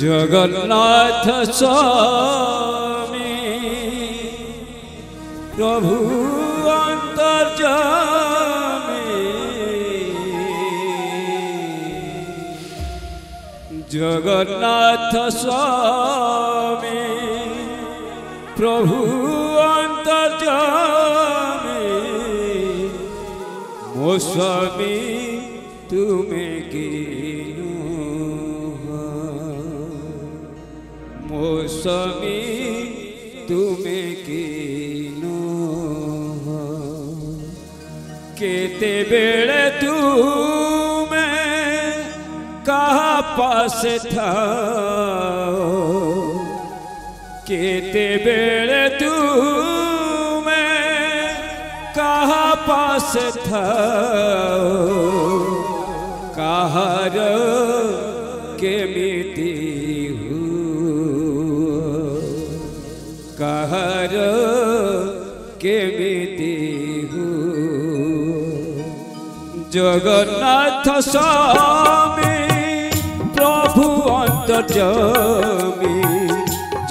जगन्नाथ स्वामी प्रभु अंतर्यामी जगन्नाथ स्वामी प्रभु अंतर्यामी मो स्वामी तुम्हें कीनु मो स्वामी तुम्हें कीनु केते बेले तुम्हें कहा पास था केते बेले तुम्हें कहा पास था कहार केमिति कहार केमिति जगन्नाथ स्वामी प्रभु अंतर्यामी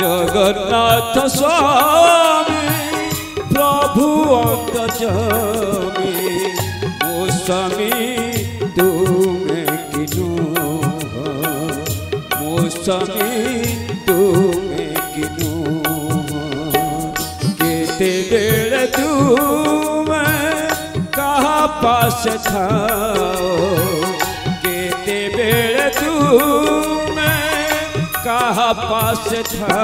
जगन्नाथ स्वामी प्रभु अंतर्यामी मो स्वामी तुम्हें किनु मो स्वामी तुम्हें किनु केते बेले तुम्हें कहा पास था केते बेले तुम्हें कहा पास था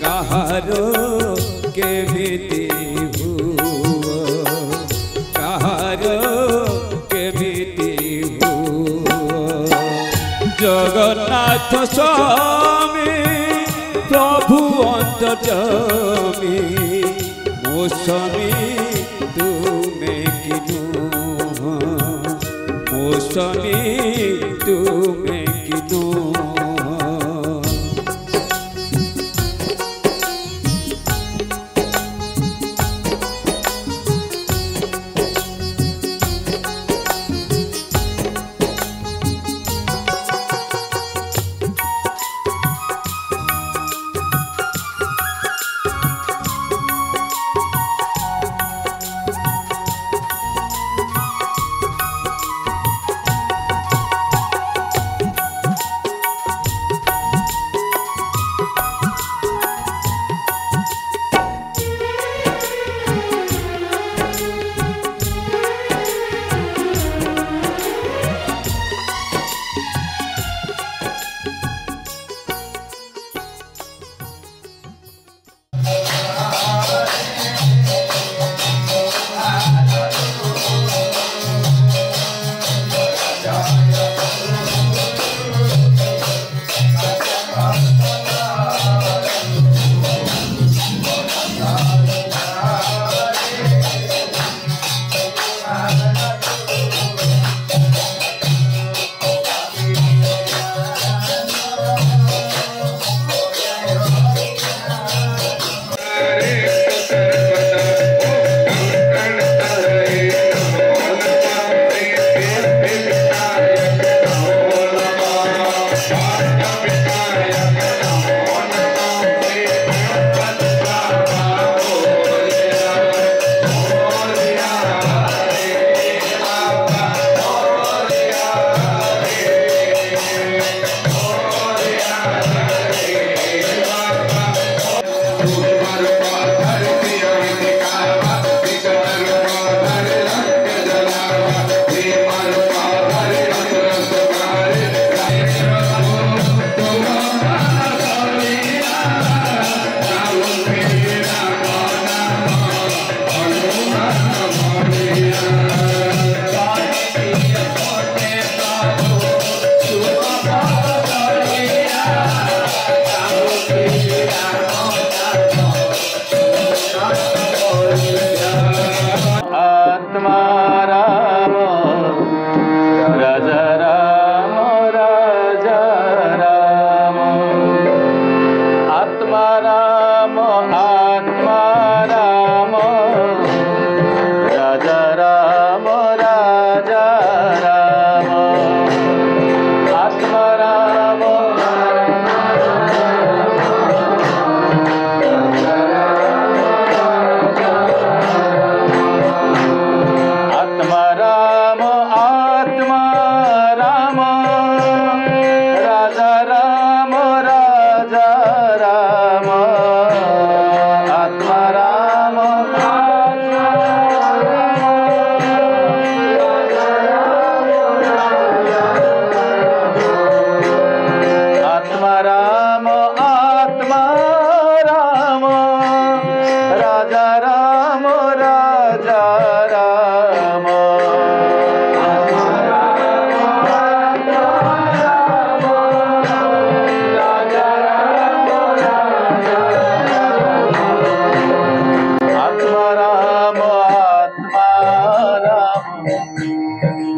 कहारो के बीती कहारो के बीती जगन्नाथ स्वामी प्रभु अंतर्यामी मो स्वामी तुम्हें किनु मो स्वामी तुम्हें किनु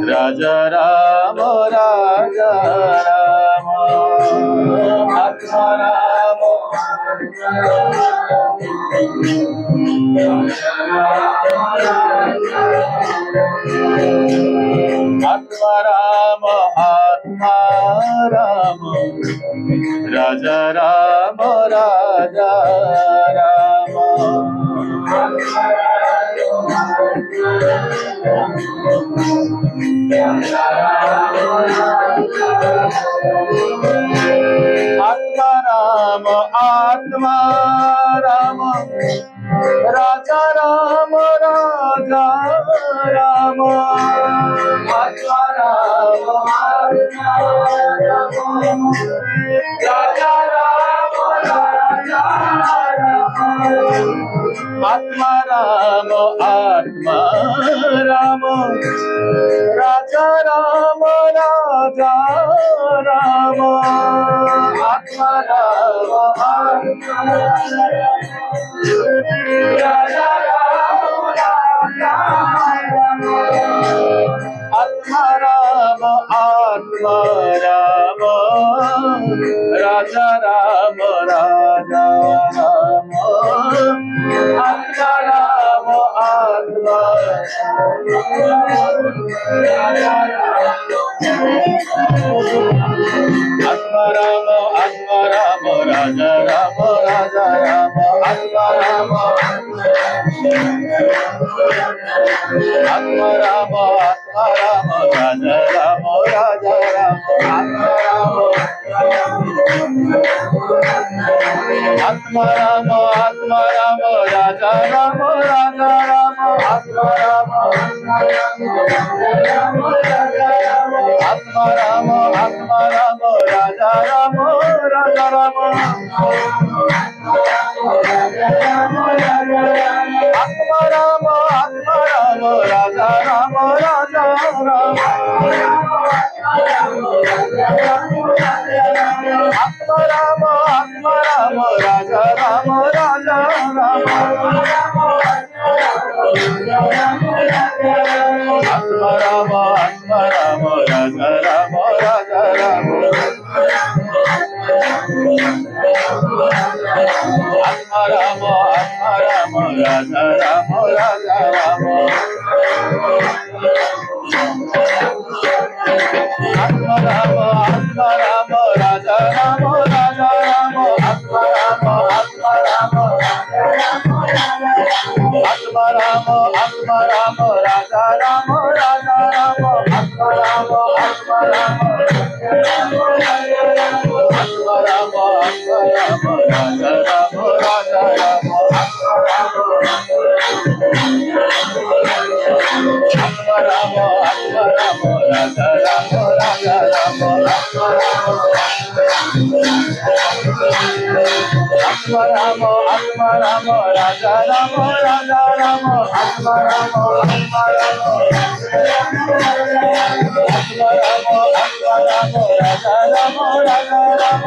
राजा राम राजा राम आत्मा राम आत्मा राम आत्मा राम राजा राम राजा राम आत्मा राम आत्मा राम राजा राम राजा राम आत्मा राम आत्मा राम राजा राम राजा राम आत्मा राम आत्मा राम राजा राम राजा राम आत्मा राम राजा राम राजा आत्मा राम आत्मा राम राजा राम राजा राम आत्मा राम आत्मा आत्मा राम राजा राम राजा राम आत्मा राम आत्मा राम राजा राम राजा राम आत्मा राम राजा राम राजा राम आत्मा राम आत्मा राम राजा राम राजा राम आत्मा राम राजा राम राजा राम आत्मा राम राजा राम राजा राम आत्मा राम राजा राम राजा राम आत्मा राम राजा राम राजा राम आत्मा राम राजा राम राजा राम आत्मा राम आत्मा राम राजा राम राजा राम आत्मा राम राजा राम राजा राम आत्मा राम राजा राम राजा राम आत्मा राम राजा राम राजा राम आत्मा राम राजा राम राजा राम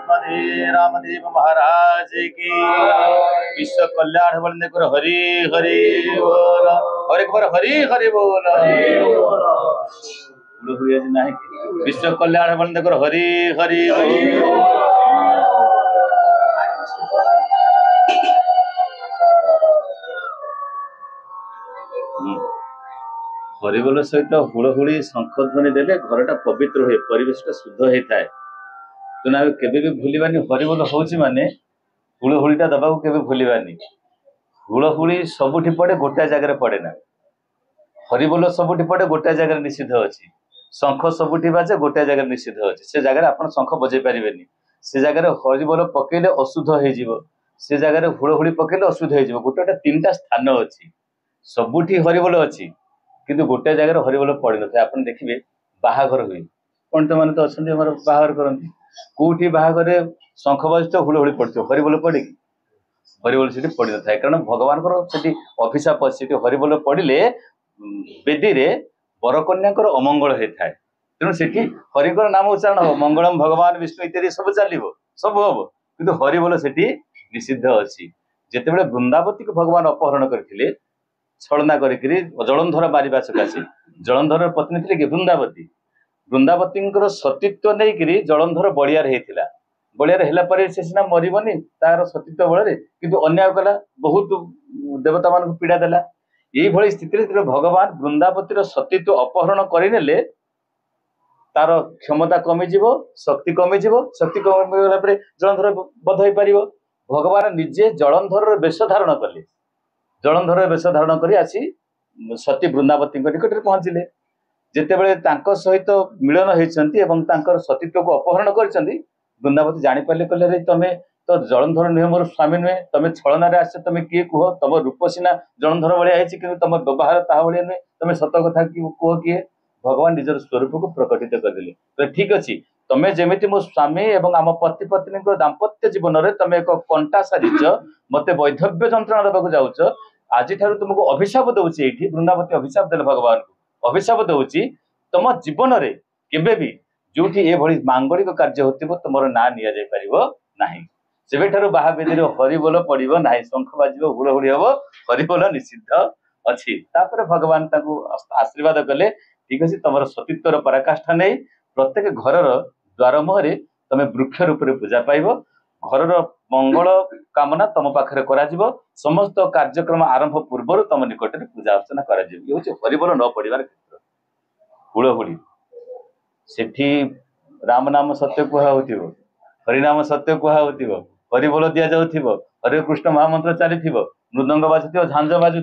आत्मदेव रामदेव महाराज की विश्व कल्याण बंदे कर हरि हरि बोल और एक बार हरि हरि बोल नहीं विश्व कल्याण बंदे कर हरि हरि बोल हरिबोल सहित हुड़हुड़ी शंखध्वनि देले घरटा पवित्र हुए परिवेशटा शुद्ध होता है तेना केबे भी भूलिबानी हरिबोल होउची माने हुड़हुड़ीटा दबाकू केबे भूलिबानी हुड़हुड़ी सबुठी पड़े गोटा जगह पड़े ना हरिबोल सबुठी पड़े गोटा जगह निषिद्ध अछि शंख सबुठी बाजे गोटा जगह निषिद्ध अछि से जगह आपण शंख बजै परिबेनी से जगह हरिबोल पकेले अशुद्ध हो जिवो से जगह हुड़हुड़ी पकेले अशुद्ध हो जिवो गोटा तीनटा स्थान अछि सबुठी हरिबोल अछि किंतु गोटे जगह हरिबोल पड़ न था आपन देखिए बाहाघर हुए पंडित मैंने तो अच्छा हमारे बाहाघर करती कौटी बाहाघर शंख बज हुड़हुड़ी पड़ो हरिबोल पड़े कि हरिबोल से पड़ न था कारण भगवान से अभिशाप अच्छी हरिबोल पड़े वेदी रे बरकन्या अमंगल होता है तेणु से हरिकर नाम उच्चारण हम मंगलम भगवान विष्णु इत्यादि सब चलो सब हम कि हरिबोल से निषिद्ध अच्छी जितेबाला वृंदावती को भगवान अपहरण करते छलना करी जलंधर मारिबा सकाशे जलंधर पत्नी थी कि वृंदावती वृंदावती सतीत्व नहीं जलंधर बलियार होता बलियार है से सीना मरबनी तार सतीत्व बल किंतु अन्याय कला बहुत देवता मान पीड़ा देला यही स्थिति भगवान वृंदावती सतीत्व अपहरण करने तार क्षमता कमिज शक्ति कमिज शक्ति कमिगला जलंधर बध हो पार भगवान निजे जलंधर वेश धारण कले जलंधर वेश धारण कर आसी सती वृंदावती निकट में पहुंचले जितेबले सहित मिलन होती सतीत्व को अपहरण कर वृंदावती जापारे कहले तमें तो जलंधर नुहे मोर स्वामी नुहे तुम छलना आस तुम किए कह तुम रूप सीना जलंधर भाया कि तुम व्यवहार ता भाया नुहे तुम सत कथा कह किए भगवान निजर स्वरूप को प्रकटित करदे तो ठीक अच्छे तुम्हें जमी मो स्वामी और आम पति पत्नी दाम्पत्य जीवन में तुम एक कंटा साजिच मत वैधव्य जंत्रणा देवाक जाऊच आज तुमको अभिशाप दौची ये वृंदावती अभिशाप देले भगवान को अभिशाप दौची तुम जीवन में केबे भी जो मांगलिक कार्य हो तुम ना नि ना से बाहा बेदी हरिबोल पड़ो ना शंख बाज हुड़हुड़ी हम हरिबोल निषिद्ध अच्छी भगवान आशीर्वाद कले ठीक अच्छे तुम सतीत्वर पराकाष्ठा नहीं प्रत्येक घर द्वार मुहरे तुम वृक्ष रूप से पूजा पाइब घर मंगल कामना तुम पाखे कर समस्त कार्यक्रम आरंभ पूर्व तुम निकट में पूजा अर्चना कर हरिबोल न पड़ार क्षेत्र हुड़हुड़ी से राम नाम सत्य कहुव हरिनाम सत्य कहुव हरिबोल दि जाऊ हरे कृष्ण महामंत्र चली मृदंग बाजु झांझ बाजु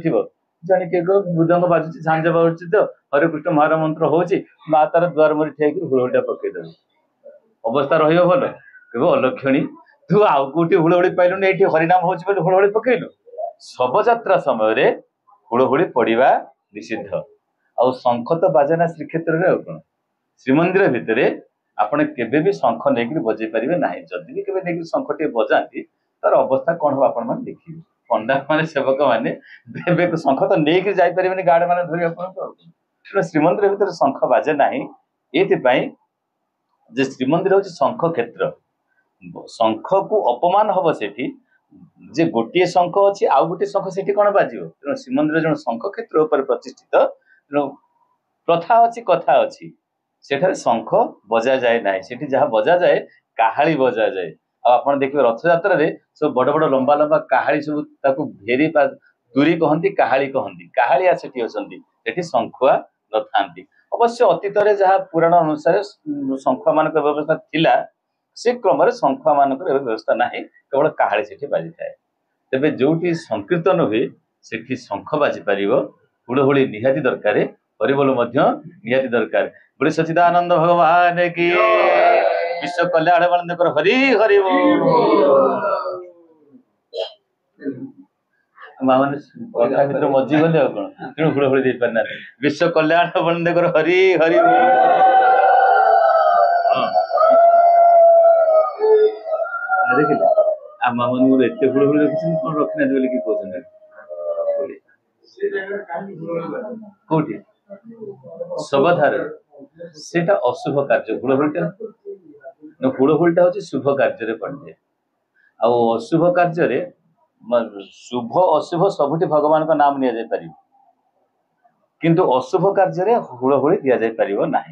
जाणी के मृदंग बाजु झांझ बाजु तो हरे कृष्ण महामंत्र हो तार द्वार मुरी ठेक हुड़हुड़ा पकईदेव अवस्था रही भल केवल अलक्षणी तू आउ कौटी हुड़हुड़ी पाइलु ये हरिनाम हो हुड़हुड़ी पकईलु शव यात्रा समय हुड़हुड़ी पड़ा निषिद्ध आ शंख तो बाजेना श्रीक्षेत्र में कौन श्रीमंदिर भितर आपण केबे भी शंख नहीं बजे पारे ना जदि भी केबे नहीं शंख टे बजाती तार अवस्था कौन हम आपण मैंने देखिए पंडा मान सेवक मैंने शंख तो नहीं जापर गार्ड मैंने धर श्रीमंदिर भितर शंख बाजे ना ये श्रीमंदिर हूँ शंख क्षेत्र शंख को अपमान हम से जे गोटे शंख अच्छी आउ गोटे शंख से कौन बाज तेणु श्रीमंदिर जो शंख क्षेत्र उपर प्रतिष्ठित तेणु प्रथा अच्छी कथा अच्छी सेठारे शंख बजा जाए ना से जहाँ बजा जाए काहाली बजा जाए आप देखिए रथ यात्रा सब बड़ बड़ लंबा लंबा काहाली सब भेरी दूरी कहती काहाली कहती काहालिया से अच्छी शंखुआ न था अवश्य अतीत जहाँ पुराण अनुसार शंखुआ मान व्यवस्था थिला से क्रम शंखुआ मान व्यवस्था ना केवल काहाली से बाजी थाए तेज जो संकीर्तन हुए से शंख बाजी पार हुड़हुड़ी निहाती दरकार हरिबोल निहाती दरकार बोले सच्चिदानंद भगवान की विश्व कल्याण बंद कर हरि हरि माँ मैंने मजी गले कौन तेणु हुड़हुड़ी दे पार ना विश्व कल्याण बंद कर हरि हरि देखिले आ माँ मन एत हुड़हुड़ी रखी कौन रखी ना बोलिए कहते कौटी सबधार से अशुभ कार्य हुड़हुड़ी हुड़हुड़टा हूँ शुभ कार्य पड़े अशुभ कार्य शुभ अशुभ सबुठ भगवान का नाम नि जापर किंतु अशुभ कार्य हुड़हुड़ी दि जापर ना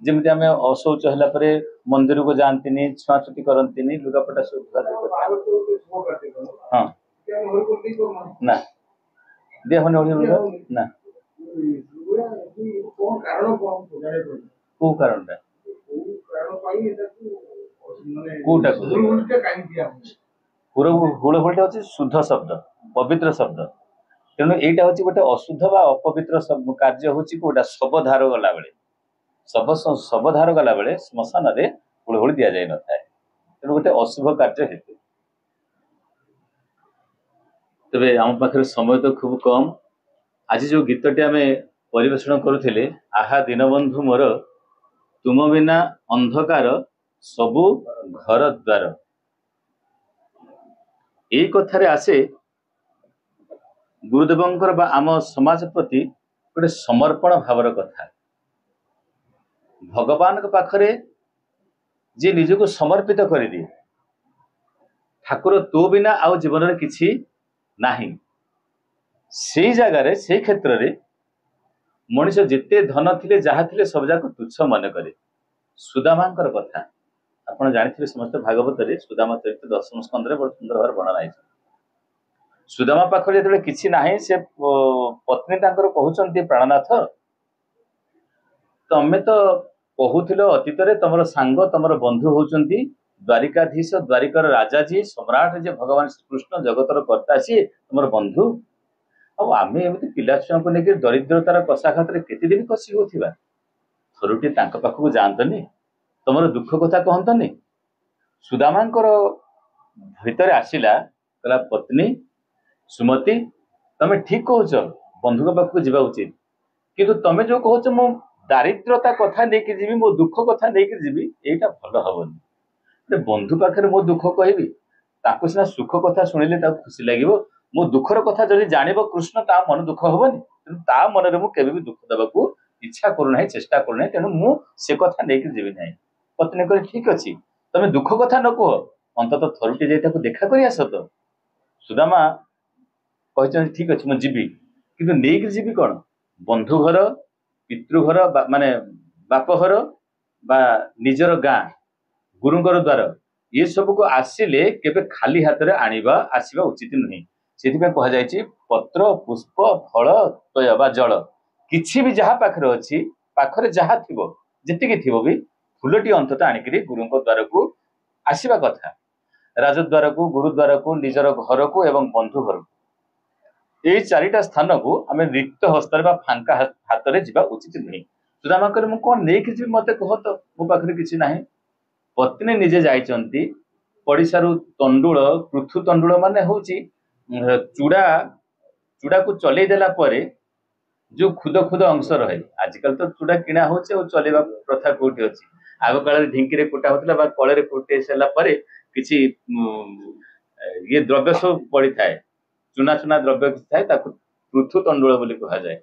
जमी आम अशौच है मंदिर को जाती छुआछुति करती लुगापटा हाँ ना दिया ना कौ कारण कौटा हुड़हुड़टा हूँ शुद्ध शब्द पवित्र शब्द तेणु यहीटा हूँ गोटे अशुद्ध बा अपवित्र कार्य हूँ कौटा शवधार गला बेले शवधार गला बेले श्मशान में हुड़हुड़ी दि जाए न था तेणु गोटे अशुभ कार्य हेतु तेरे आम पाखे समय तो खूब कम आज जो गीतटी आम परिवेषण करुले आहा दीनबंधु मोर तुम बिना अंधकार सबु घर द्वार यही कथार आसे गुरुदेवंकर बा आम समाज प्रति गोटे समर्पण भावर कथा भगवान पाखरे जी निजको समर्पित कर दिए ठाकुर तो बिना आउ जीवन में किसी नाही से जगार से क्षेत्र में मनीष जिते धन थिले जहाँ थिले सब जाक तुच्छ मन करे सुदामांकर कथा आपड़ जानी समस्त भागवत सुदामा चरित्र 10 स्कंदे बड़ सुंदर भाव वर्णना है सुदामा पाखरे जो किसी ना से पत्नी कहते प्राणनाथ तमें तो कहूल अतीत तुम सांग तुम बंधु होती द्वारिकाधीश द्वारिकर राजा जी सम्राट जे भगवान श्रीकृष्ण जगतर कर्ता सी तुम बंधु आम एमती पिला छुआ को लेकर दरिद्रतार कषाघात केते दिन कषि होता थरुटी पाखक जातनी तुम दुख कथा कहतनी सुदामांकर भितर आसला कहला पत्नी सुमति तमें ठीक कह बंधु पाखक जावा उचित किंतु तमें जो कह मो दारिद्रता कथा नहीं जी मो दुख कथा नहीं जी यहीटा भल हेनी बंधु पाखे मो दुख कहबी सीना सुख कथा शुणिले खुशी लगे मो दुखर कथा जब जान कृष्ण ता मन दुख हेनी तेणु ता मन में मुझे दुख देवाक इच्छा करूना चेष्टा करूना तेणु मुझे कथा नहीं जी ना पत्नी कह ठीक अच्छे तुम दुख कथा न कह अंत थरुटे जा देखा कर आस तो सुदामा कह ठीक अच्छे मुझे जीवी कि नहीं जीवी कौन बंधु घर पितृघर माने बाप घर बा निजर गाँ गुरुंगर द्वार ये सब को आसिले केबे खाली हाथ में आनिबा आसिबा उचित नहीं से कहुई पत्र पुष्प फल तय बा जल किसी भी जहाँ पाखरे अच्छी पाखरे जहाँ थी जी थी भी फूलटी अंतत आणिक गुरु द्वार को आसवा कथा राजद्वार को गुरुद्वार को निजर घर को एवं बंधु घर को यही चारिटा स्थान को आम रिक्त हस्तर फांका हाथ में जावा उचित नहीं सुदामा कह कौन नहीं जी मत कह तो मो पाखे किसी ना पत्नी निजे जाइंती पड़िशारू तंडुल पृथु तंडुल माने हूँ चूड़ा चूड़ा को चलई देला परे जो खुद खुद अंश रहे आजिकल तो चूड़ा किणा हो चलेगा प्रथा कौटी अच्छी आग काल ढिंकी कुटा होता कल कुटे सारापर किसी ये द्रव्य सब पड़ी था चुना चुना द्रव्य किसी थाए पृथु तंडुल बोली कहुए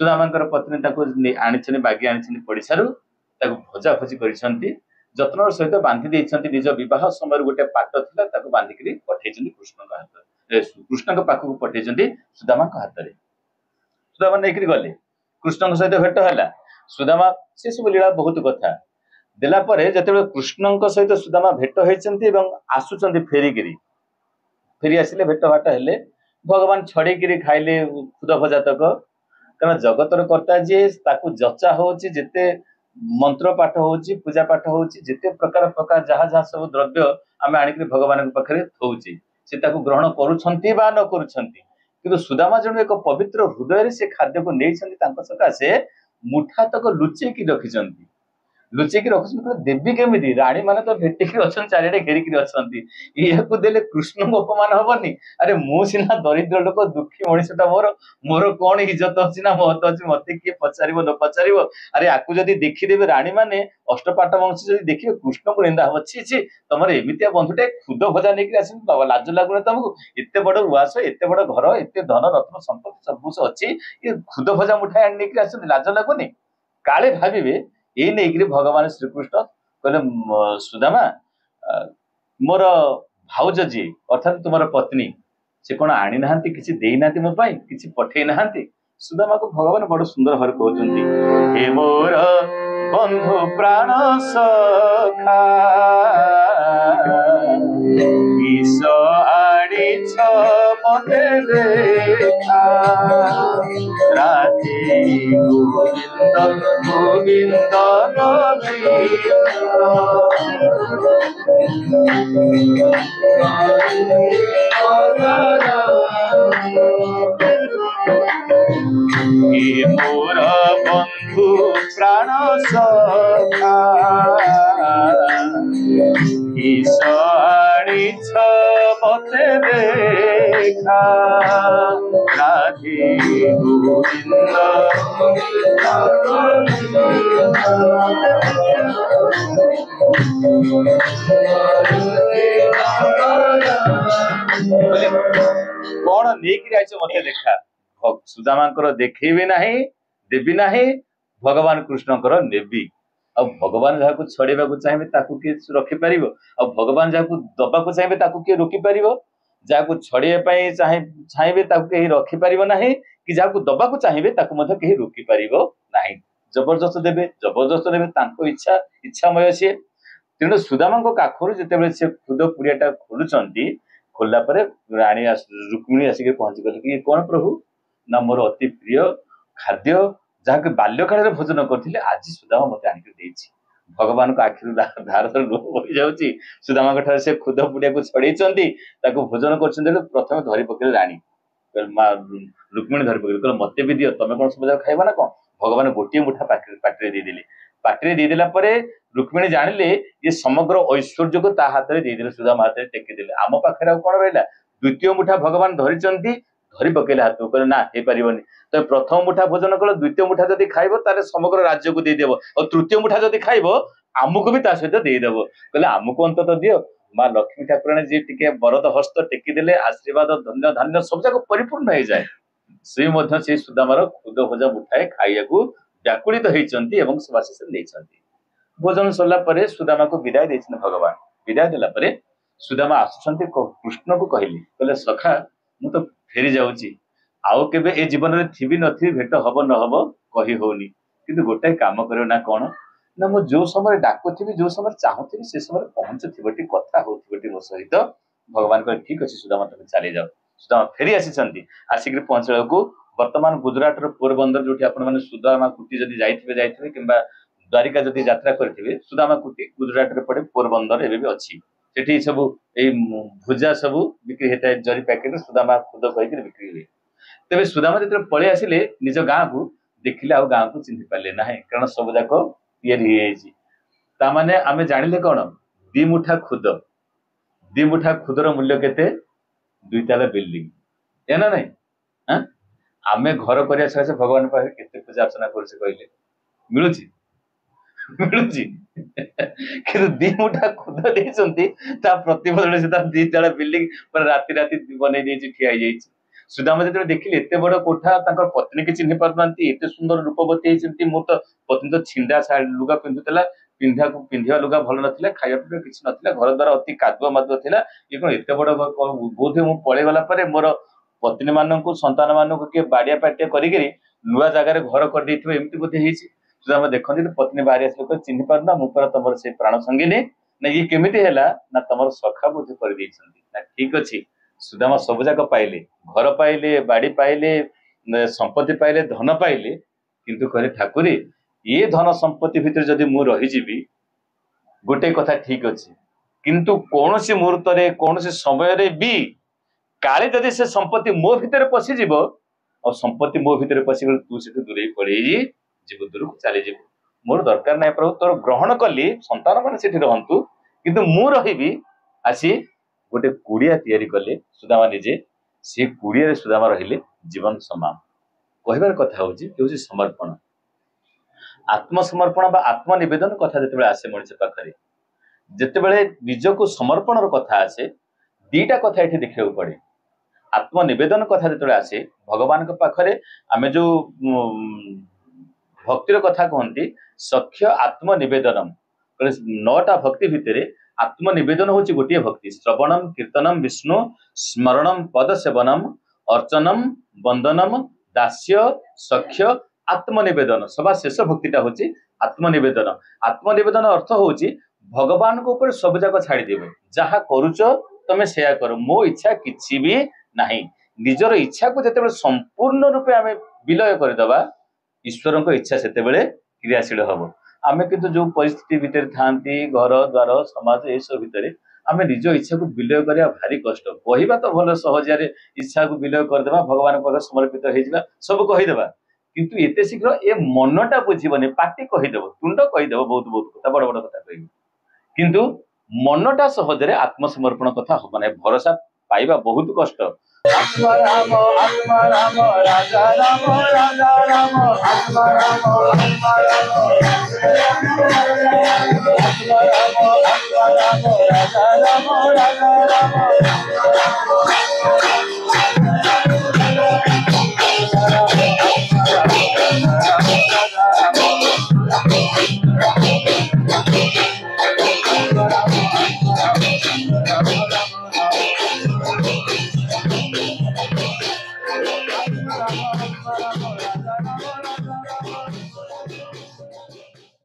सुदामांकर पत्नी आनी बागी आनी पड़िशारू भजा भजी कर जत्न सहित बांधी देती निज बह समय गोटे पाट था बांधिक पठे कृष्ण हाथ कृष्ण पाखक पठे सुदामा हाथ में सुदामा नहीं गले कृष्ण सहित भेट है सुदामा से सब लीला बहुत कथा देला जो कृष्ण सहित सुदामा भेट होती आसुच्च फेरिकी फेरी आसिले भेट भाट हेले भगवान छड़ेकी खाइले खुद भजा तक कारण जगतर कर्ता जी जचा होची जिते मंत्र पाठ होची पूजा पाठ होची जिते प्रकार प्रकार जहाँ जहाँ सब द्रव्य आम आणिक भगवान पाखे थोची से ग्रहण करुछंती बा न करुछंती किंतु सुदामा जन एक पवित्र हृदय से खाद्य को नहीं सकाशे मुठा तक लुचेकी रखिंट लुचेकी रखुच्च देवी केमी राणी मैंने तो भेटिकी अच्छा चारिड़े घेरिकी अच्छा या देले कृष्ण को अपमान हेनी अरे मुना दरिद्र लोक दुखी मनीषटा मोर मोर कौन इज्जत अच्छी ना महत्व अच्छी मत किए पचार न पचार अरे आपको जब देखीदेवे राणी मैंने अष्टपाट वंश जब देखिए कृष्ण को निंदा हम छी तुम एमतिया बंधुटे खुद भजा नहीं आस लाज लगुना तुमको एत बड़ उआस एत बड़ घर एत धन रत्न संपत्ति सब अच्छी ये खुद भजा मुठाई नहीं आस लाज लगुनि काले भावे ये नहीं भगवान श्रीकृष्ण कहले सुदामा मोर भाउज जी अर्थात तुम पत्नी से कौन आनी ना किसी देना मो किसी पठे ना सुदामा को भगवान बड़ सुंदर भाव कहते हे मोर बंधु प्राण सखा किस आड़ी मते देखा राधे गोविंद गोविंद मोर बंधु प्राण सखा किस आनिछ मते देखा राधे गोविंद कौन नहीं मते देखा सुदामा देखेबी नहीं देवी नहीं भगवान कृष्णकर नेबी आ भगवान जहाँ छड़ेबा चाहिए किए रखिपर आ भगवान जहाँ दबा चाहिए किए रोकीपर जहाँ छड़े चाहिए कहीं रखिपर ना कि जहाँ दबा चाहिए कहीं रोकीपर ना जबरदस्त देवे इच्छा इच्छामय सी तेणु सुदामा काखर जिते से खुद पुड़ियाटा खोलुंट खोलला राणी रुक्मिणी आसिक पहुंची गले कि कौन प्रभु ना मोर अति प्रिय खाद्य जहाँ बाल्यकाल भोजन करते आज सुदामा मत आनिक भगवान को आखिर धार लुह बही जाऊँगी सुदामा से खुद पुड़िया को छड़े भोजन कर प्रथम धरी पकड़े राणी माँ रुक्मिणी धरी पकड़े कह मत भी दियो तुम कौन सब खाइबा ना कौन भगवान गोटे मुठा पाटे देदेले पाटे देदेला रुक्मिणी जानिले ये समग्र ऐश्वर्य को हाथ में देदेले सुदामा हाथ में टेकीदेले आम पाखे कौन रहा द्वितीय मुठा भगवान धरी धरी पकड़े हाथ को ना हो पारनि तो प्रथम मुठा भोजन कल द्वितीय मुठा जब खाइब ताले समग्र राज्य को देदेव और तृतीय मुठा जब खाइब आमको भी सहित देदेव कहले आमको अंत दियो माँ लक्ष्मी ठाकुराणी जी टिके बरद हस्त टेकीदेले आशीर्वाद धन्य धान्य सब जाक परिपूर्ण हो जाए से सुदामार खुद भजा मुठाए खाइया व्याकुलित होती सुभाषिष भोजन सरला सुदामा को विदाय देते भगवान विदाय देला सुदामा आसुंच कृष्ण को कहले सखा मु तो फेरी जाऊँगी आउ केबे ए जीवन में थी नी भेट हम न हम कही होनी किंतु गोटाए काम कर ना कौन ना मु जो समय डाकुथी जो समय चाहूथी से समय पहुंचुथी कथा होती मो सहित भगवान कहे ठीक अच्छे सुदामा तुम चली जाओ सुदामा फेरी आसिक पहुंचला को वर्तमान गुजरात पोरबंदर जो आपने सुदामा कुटी जब जाइए कि द्वारिका जब यात्रा करेंगे सुदामा कुटी गुजरात पड़े पोरबंदर एवं भी अच्छी सेठी सब भुजा सब बिक्री होता है जरी पैकेट सुदामा खुद कही बिक्री हुए तेरे सुदामा जो पलि आसिले निज गाँव को देखिले आ गाँव को चिन्ह पारे ना कारण सब जाक या आम जानिले कौन दिमुठा खुदर मूल्य केते 2 ताला बिल्डिंग या ना नहीं हाँ आम घर कर भगवान पाखे केते पूजा अर्चना कर कहले मिलुची मिलुची कि 2 मुठा खुद देती प्रतिबदल से 2 ताला बिल्डिंग पर राति राति बनई ठिया सुदामा जो देखिले एत बड़ कोठा पत्नी की चिन्ह पार एत सुंदर रूपवती होती मोर तो पत्नी तो छिंडा लुगा पिंधुला पिंधा लुगा भल ना खाया पीवा किसी ना घर द्वारा अति कादुआ मादुआ था ये कौन एत बड़ बोध मुझे पलैगला मोर पत्नी मान संतान मान किए बाड़िया पाटिया कर नुआ जगार घर कर बोधे सुदामा देखते पत्नी बाहरी आस चिन्ह पारना मुझे तुम से प्राण संगिनी ना ये केमी है ना तुम सखा बोध कर ठीक अच्छे सुदामा सब जाक पाइले घर पाइले बाड़ी पाइले संपत्ति पाइले धन पाइले किंतु कहले ठाकुरी ये धन संपत्ति भितर जदि मु रहीजी गोटे कथा ठीक अच्छे किंतु कौन सी मुहूर्त कौन सी समय भी काले जदि से संपत्ति मो भितर पशिज और संपत्ति मो भितर पशिगले तू से दूरे पड़े जीव दूर को चली जीव मोर दरकार ना प्रभु तोर ग्रहण कली संतान मैंने से रहतु किंतु मु रही आसी गोटे कुड़िया तैयारी कले सुदामा निजे सी कुड़िया सुदामा रहिले जीवन समान कहबार कथा हूँ समर्पण आत्मसमर्पण बा आत्मनिवेदन कथा जिते आसे मनुष्य पाखे जिते निज को समर्पण कथा आसे 2टा कथा ये देखा पड़े आत्मनिवेदन कथा जिते आसे भगवान पाखे आम जो भक्तिर कथा कहती सख्य आत्मनिवेदनम नौटा भक्ति भितर आत्मनिवेदन हूँ गोटे भक्ति श्रवणम कीर्तनम विष्णु स्मरणम पद सेवनम अर्चनम वंदनम दास्य सख्य आत्मनिवेदन सभा शेष भक्तिटा हूँ आत्मनिवेदन। आत्मनिवेदन अर्थ हूँ भगवान को ऊपर सब जाक छाड़देव जहाँ करुच तमे सेया कर मो इच्छा किछि भी नहीं निजर इच्छा को जिते संपूर्ण रूपे आम विलय करदे ईश्वर को इच्छा से क्रियाशील हम आम किंतु जो परिस्थिति भितर था घर द्वार समाज ये सब भितर आम निज इच्छा को विलय करा भारी कष्ट कहवा तो भल सहजिया इच्छा को विलय करदे भगवान पाखे समर्पित हो सब कहीदे किंतु एते शीघ्र ए मनटा बुझीबनी पार्टी कहीदेव तुंड कहीदेव बहुत बहुत कथा बड़ बड़ कथा कह किंतु मनटा सहजरे आत्मसमर्पण कथा हम ना भरोसा पाइबा बहुत कष्ट। आत्मा राम राजा राम राजा राम आत्मा राम राजा राम राजा राम